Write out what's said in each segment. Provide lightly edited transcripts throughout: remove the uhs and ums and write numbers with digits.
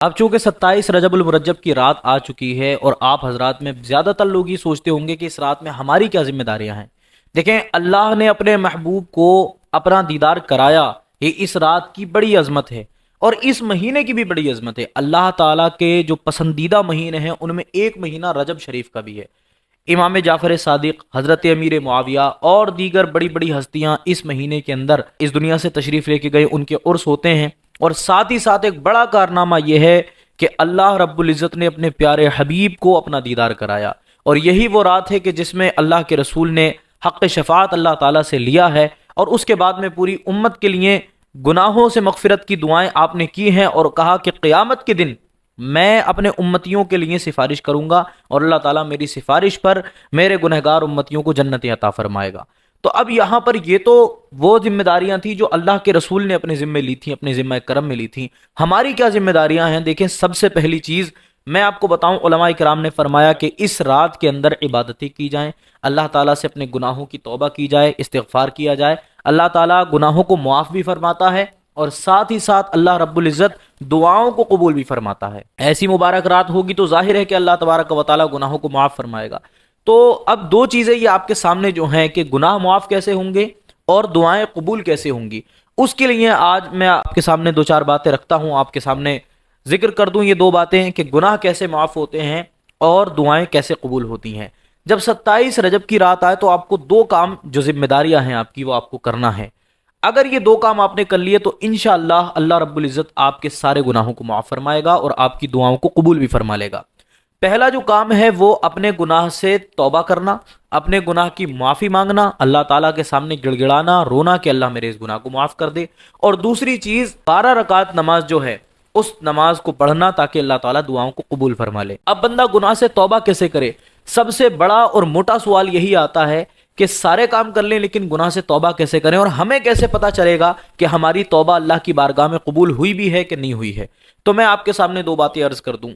اب چونکہ 27 رجب المرجب کی رات آ چکی ہے اور آپ حضرات میں زیادہ تر لوگ یہ سوچتے ہوں گے کہ اس رات میں ہماری کیا ذمہ داریاں ہیں۔ دیکھیں، اللہ نے اپنے محبوب کو اپنا دیدار کرایا، یہ اس رات کی بڑی عظمت ہے اور اس مہینے کی بھی بڑی عظمت ہے۔ اللہ تعالیٰ کے جو پسندیدہ مہینے ہیں ان میں ایک مہینہ رجب شریف کا بھی ہے۔ امام جعفر صادق، حضرت امیر معاویہ اور دیگر بڑی بڑی ہستیاں اس مہینے کے اندر اس دنیا سے تشریف لے کے گئے، ان کے عرس ہوتے ہیں۔ اور ساتھ ہی ساتھ ایک بڑا کارنامہ یہ ہے کہ اللہ رب العزت نے اپنے پیارے حبیب کو اپنا دیدار کرایا، اور یہی وہ رات ہے کہ جس میں اللہ کے رسول نے حق شفاعت اللہ تعالیٰ سے لیا ہے، اور اس کے بعد میں پوری امت کے لیے گناہوں سے مغفرت کی دعائیں آپ نے کی ہیں، اور کہا کہ قیامت کے دن میں اپنے امتیوں کے لیے سفارش کروں گا اور اللہ تعالیٰ میری سفارش پر میرے گنہگار امتیوں کو جنت عطا فرمائے گا۔ تو اب یہاں پر یہ تو وہ ذمہ داریاں تھیں جو اللہ کے رسول نے اپنے ذمہ لی تھیں، اپنے ذمہ کرم میں لی تھیں۔ ہماری کیا ذمہ داریاں ہیں؟ دیکھیں، سب سے پہلی چیز میں آپ کو بتاؤں، علماء کرام نے فرمایا کہ اس رات کے اندر عبادتیں کی جائیں، اللہ تعالیٰ سے اپنے گناہوں کی توبہ کی جائے، استغفار کیا جائے۔ اللہ تعالیٰ گناہوں کو معاف بھی فرماتا ہے اور ساتھ ہی ساتھ اللہ رب العزت دعاؤں کو قبول بھی فرماتا ہے۔ ایسی مبارک رات ہوگی تو ظاہر ہے کہ اللہ تبارک و تعالیٰ گناہوں کو معاف فرمائے گا۔ تو اب دو چیزیں یہ آپ کے سامنے جو ہیں کہ گناہ معاف کیسے ہوں گے اور دعائیں قبول کیسے ہوں گی، اس کے لیے آج میں آپ کے سامنے دو چار باتیں رکھتا ہوں، آپ کے سامنے ذکر کر دوں یہ دو باتیں کہ گناہ کیسے معاف ہوتے ہیں اور دعائیں کیسے قبول ہوتی ہیں۔ جب 27 رجب کی رات آئے تو آپ کو دو کام جو ذمہ داریاں ہیں آپ کی، وہ آپ کو کرنا ہے۔ اگر یہ دو کام آپ نے کر لیے تو انشاءاللہ اللہ رب العزت آپ کے سارے گناہوں کو معاف فرمائے گا اور آپ کی دعاؤں کو قبول بھی فرما لے گا۔ پہلا جو کام ہے وہ اپنے گناہ سے توبہ کرنا، اپنے گناہ کی معافی مانگنا، اللہ تعالیٰ کے سامنے گڑ گڑانا، رونا کہ اللہ میرے اس گناہ کو معاف کر دے۔ اور دوسری چیز 12 رکعت نماز جو ہے اس نماز کو پڑھنا تاکہ اللہ تعالیٰ دعاؤں کو قبول فرما لے۔ اب بندہ گناہ سے توبہ کیسے کرے؟ سب سے بڑا اور موٹا سوال یہی آتا ہے کہ سارے کام کر لیں لیکن گناہ سے توبہ کیسے کریں، اور ہمیں کیسے پتا چلے گا کہ ہماری توبہ اللہ کی بارگاہ میں قبول ہوئی بھی ہے کہ نہیں ہوئی ہے؟ تو میں آپ کے سامنے دو باتیں عرض کر دوں۔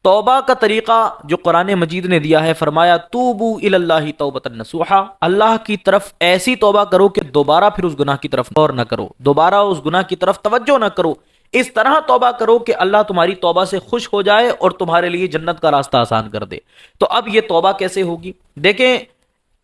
توبہ کا طریقہ جو قرآن مجید نے دیا ہے، فرمایا توبو الی اللہ توبۃ نصوحا، اللہ کی طرف ایسی توبہ کرو کہ دوبارہ پھر اس گناہ کی طرف غور نہ کرو، دوبارہ اس گناہ کی طرف توجہ نہ کرو۔ اس طرح توبہ کرو کہ اللہ تمہاری توبہ سے خوش ہو جائے اور تمہارے لیے جنت کا راستہ آسان کر دے۔ تو اب یہ توبہ کیسے ہوگی؟ دیکھیں،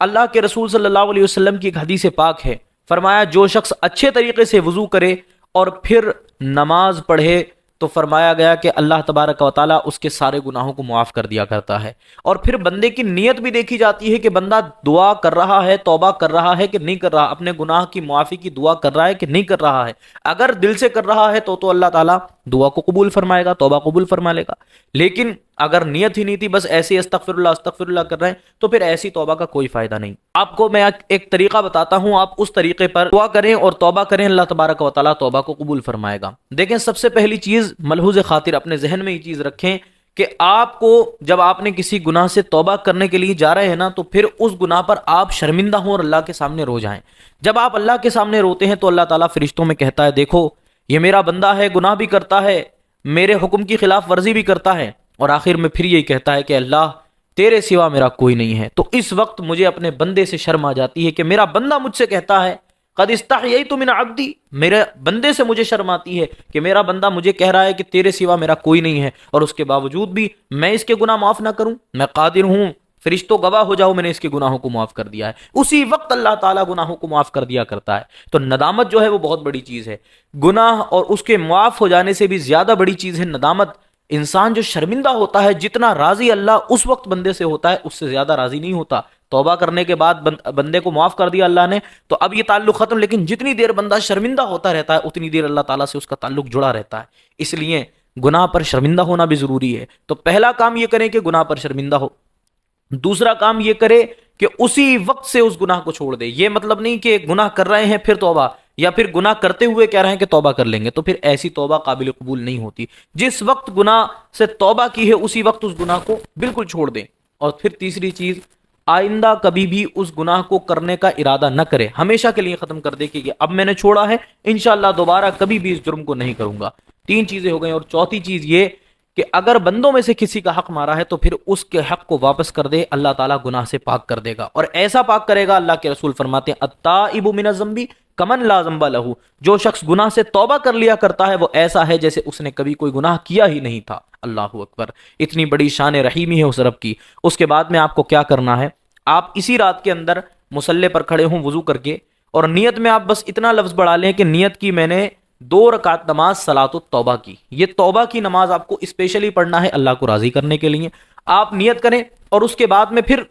اللہ کے رسول صلی اللہ علیہ وسلم کی ایک حدیث پاک ہے، فرمایا جو شخص اچھے طریقے سے وضو کرے اور پھر نماز پڑھے تو فرمایا گیا کہ اللہ تبارک و تعالیٰ اس کے سارے گناہوں کو معاف کر دیا کرتا ہے۔ اور پھر بندے کی نیت بھی دیکھی جاتی ہے کہ بندہ دعا کر رہا ہے، توبہ کر رہا ہے کہ نہیں کر رہا، اپنے گناہ کی معافی کی دعا کر رہا ہے کہ نہیں کر رہا ہے۔ اگر دل سے کر رہا ہے تو اللہ تعالیٰ دعا کو قبول فرمائے گا، توبہ قبول فرما لے گا۔ لیکن اگر نیت ہی نہیں تھی، بس ایسے استغفر اللہ کر رہے ہیں، تو پھر ایسی توبہ کا کوئی فائدہ نہیں۔ آپ کو میں ایک طریقہ بتاتا ہوں، آپ اس طریقے پر دعا کریں اور توبہ کریں، اللہ تبارک و تعالیٰ توبہ کو قبول فرمائے گا۔ دیکھیں، سب سے پہلی چیز ملحوظ خاطر اپنے ذہن میں یہ چیز رکھیں کہ آپ کو جب آپ نے کسی گناہ سے توبہ کرنے کے لیے جا رہے ہیں نا، تو پھر اس گناہ پر آپ شرمندہ ہوں اور اللہ کے سامنے رو جائیں۔ جب آپ اللہ کے سامنے روتے ہیں تو اللہ تعالیٰ فرشتوں میں کہتا ہے دیکھو یہ میرا بندہ ہے، گناہ بھی کرتا ہے، میرے حکم کی خلاف ورزی بھی کرتا ہے، اور آخر میں پھر یہی کہتا ہے کہ اللہ تیرے سوا میرا کوئی نہیں ہے۔ تو اس وقت مجھے اپنے بندے سے شرم آ جاتی ہے کہ میرا بندہ مجھ سے کہتا ہے قد استحییت من عبدی، میرے بندے سے مجھے شرم آتی ہے کہ میرا بندہ مجھے کہہ رہا ہے کہ تیرے سوا میرا کوئی نہیں ہے، اور اس کے باوجود بھی میں اس کے گناہ معاف نہ کروں۔ میں قادر ہوں، فرشتوں گواہ ہو جاؤ، میں نے اس کے گناہوں کو معاف کر دیا ہے۔ اسی وقت اللہ تعالیٰ گناہوں کو معاف کر دیا کرتا ہے۔ تو ندامت جو ہے وہ بہت بڑی چیز ہے۔ گناہ اور اس کے معاف ہو جانے سے بھی زیادہ بڑی چیز ہے ندامت۔ انسان جو شرمندہ ہوتا ہے، جتنا راضی اللہ اس وقت بندے سے ہوتا ہے اس سے زیادہ راضی نہیں ہوتا۔ توبہ کرنے کے بعد بندے کو معاف کر دیا اللہ نے تو اب یہ تعلق ختم، لیکن جتنی دیر بندہ شرمندہ ہوتا رہتا ہے اتنی دیر اللہ تعالیٰ سے اس کا تعلق جڑا رہتا ہے۔ اس لیے گناہ پر شرمندہ ہونا بھی ضروری ہے۔ تو پہلا کام یہ کریں کہ گناہ پر شرمندہ ہو۔ دوسرا کام یہ کرے کہ اسی وقت سے اس گناہ کو چھوڑ دے۔ یہ مطلب نہیں کہ گناہ کر رہے ہیں پھر توبہ، یا پھر گناہ کرتے ہوئے کہہ رہے ہیں کہ توبہ کر لیں گے، تو پھر ایسی توبہ قابل قبول نہیں ہوتی۔ جس وقت گناہ سے توبہ کی ہے اسی وقت اس گناہ کو بالکل چھوڑ دیں۔ اور پھر تیسری چیز، آئندہ کبھی بھی اس گناہ کو کرنے کا ارادہ نہ کرے، ہمیشہ کے لیے ختم کر دے کہ یہ اب میں نے چھوڑا ہے، انشاءاللہ دوبارہ کبھی بھی اس جرم کو نہیں کروں گا۔ تین چیزیں ہو گئیں۔ اور چوتھی چیز یہ کہ اگر بندوں میں سے کسی کا حق مارا ہے تو پھر اس کے حق کو واپس کر دے، اللہ تعالیٰ گناہ سے پاک کر دے گا، اور ایسا پاک کرے گا۔ اللہ کے رسول فرماتے ہیں التائب من الذنب کمن لا ذنب لہ، جو شخص گناہ سے توبہ کر لیا کرتا ہے وہ ایسا ہے جیسے اس نے کبھی کوئی گناہ کیا ہی نہیں تھا۔ اللہ اکبر، اتنی بڑی شان رحیمی ہے اس رب کی۔ اس کے بعد میں آپ کو کیا کرنا ہے، آپ اسی رات کے اندر مصلی پر کھڑے ہوں وضو کر کے، اور نیت میں آپ بس اتنا لفظ بڑھا لیں کہ نیت کی میں نے 2 رکعت نماز صلاۃ التوبہ کی۔ یہ توبہ کی نماز آپ کو اسپیشلی پڑھنا ہے اللہ کو راضی کرنے کے لیے۔ آپ نیت کریں اور اس کے بعد میں پھر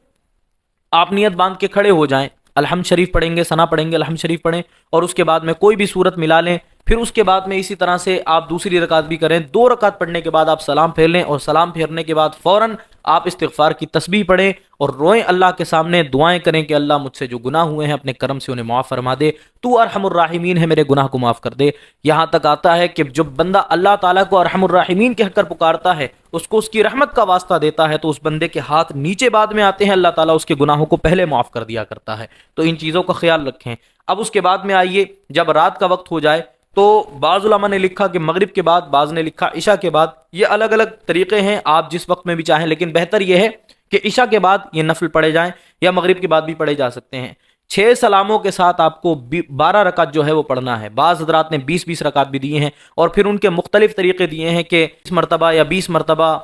آپ نیت باندھ کے کھڑے ہو جائیں، الحمد شریف پڑھیں گے، ثنا پڑھیں گے، الحمد شریف پڑھیں، اور اس کے بعد میں کوئی بھی صورت ملا لیں۔ پھر اس کے بعد میں اسی طرح سے آپ دوسری رکعت بھی کریں، 2 رکعت پڑھنے کے بعد آپ سلام پھیر لیں، اور سلام پھیرنے کے بعد فوراً آپ استغفار کی تسبیح پڑھیں اور روئیں، اللہ کے سامنے دعائیں کریں کہ اللہ مجھ سے جو گناہ ہوئے ہیں اپنے کرم سے انہیں معاف فرما دے، تو ارحم الراحمین ہے، میرے گناہ کو معاف کر دے۔ یہاں تک آتا ہے کہ جب بندہ اللہ تعالیٰ کو ارحم الراحمین کہہ کر پکارتا ہے، اس کو اس کی رحمت کا واسطہ دیتا ہے، تو اس بندے کے ہاتھ نیچے بعد میں آتے ہیں، اللہ تعالیٰ اس کے گناہوں کو پہلے معاف کر دیا کرتا ہے۔ تو ان چیزوں کا خیال رکھیں۔ اب اس کے بعد میں آئیے، جب رات کا وقت ہو جائے تو بعض علماء نے لکھا کہ مغرب کے بعد، بعض نے لکھا عشاء کے بعد، یہ الگ الگ طریقے ہیں، آپ جس وقت میں بھی چاہیں، لیکن بہتر یہ ہے کہ عشاء کے بعد یہ نفل پڑھے جائیں یا مغرب کے بعد بھی پڑھے جا سکتے ہیں۔ 6 سلاموں کے ساتھ آپ کو 12 رکعت جو ہے وہ پڑھنا ہے۔ بعض حضرات نے 20 رکعت بھی دیے ہیں، اور پھر ان کے مختلف طریقے دیے ہیں کہ 20 مرتبہ یا 20 مرتبہ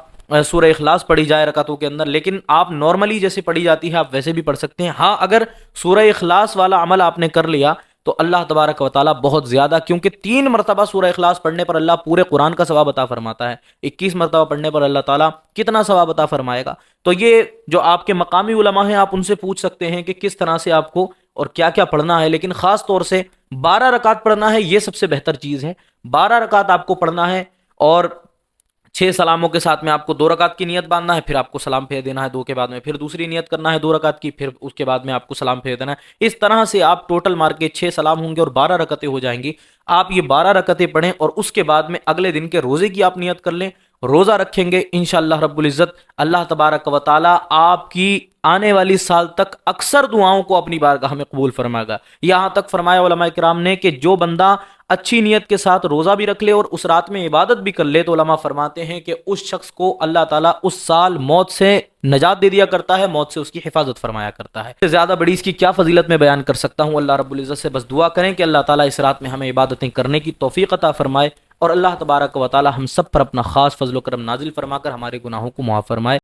سورہ اخلاص پڑھی جائے رکعتوں کے اندر، لیکن آپ نارملی جیسے پڑھی جاتی ہے آپ ویسے بھی پڑھ سکتے ہیں۔ ہاں، اگر سورہ اخلاص والا عمل آپ نے کر لیا تو اللہ تبارک و تعالیٰ بہت زیادہ، کیونکہ 3 مرتبہ سورہ اخلاص پڑھنے پر اللہ پورے قرآن کا ثواب عطا فرماتا ہے، 21 مرتبہ پڑھنے پر اللہ تعالیٰ کتنا ثواب عطا فرمائے گا۔ تو یہ جو آپ کے مقامی علماء ہیں آپ ان سے پوچھ سکتے ہیں کہ کس طرح سے آپ کو اور کیا کیا پڑھنا ہے، لیکن خاص طور سے 12 رکعت پڑھنا ہے، یہ سب سے بہتر چیز ہے۔ 12 رکعت آپ کو پڑھنا ہے، اور 6 سلاموں کے ساتھ میں آپ کو 2 رکعت کی نیت باندھنا ہے، پھر آپ کو سلام پھیر دینا ہے 2 کے بعد میں، پھر دوسری نیت کرنا ہے 2 رکعت کی، پھر اس کے بعد میں آپ کو سلام پھیر دینا ہے۔ اس طرح سے آپ ٹوٹل مار کے 6 سلام ہوں گے اور 12 رکعتیں ہو جائیں گی۔ آپ یہ 12 رکعتیں پڑھیں اور اس کے بعد میں اگلے دن کے روزے کی آپ نیت کر لیں، روزہ رکھیں گے انشاءاللہ رب العزت اللہ تبارک و تعالی آپ کی آنے والی سال تک اکثر دعاؤں کو اپنی بارگاہ میں قبول فرمائے گا۔ یہاں تک فرمایا علماء کرام نے کہ جو بندہ اچھی نیت کے ساتھ روزہ بھی رکھ لے اور اس رات میں عبادت بھی کر لے، تو علماء فرماتے ہیں کہ اس شخص کو اللہ تعالیٰ اس سال موت سے نجات دے دیا کرتا ہے، موت سے اس کی حفاظت فرمایا کرتا ہے۔ زیادہ بڑی اس کی کیا فضیلت میں بیان کر سکتا ہوں، اللہ رب العزت سے بس دعا کریں کہ اللہ تعالیٰ اس رات میں ہمیں عبادتیں کرنے کی توفیق عطا فرمائے، اور اللہ تبارک و تعالیٰ ہم سب پر اپنا خاص فضل و کرم نازل فرما کر ہمارے گناہوں کو معاف فرمائے۔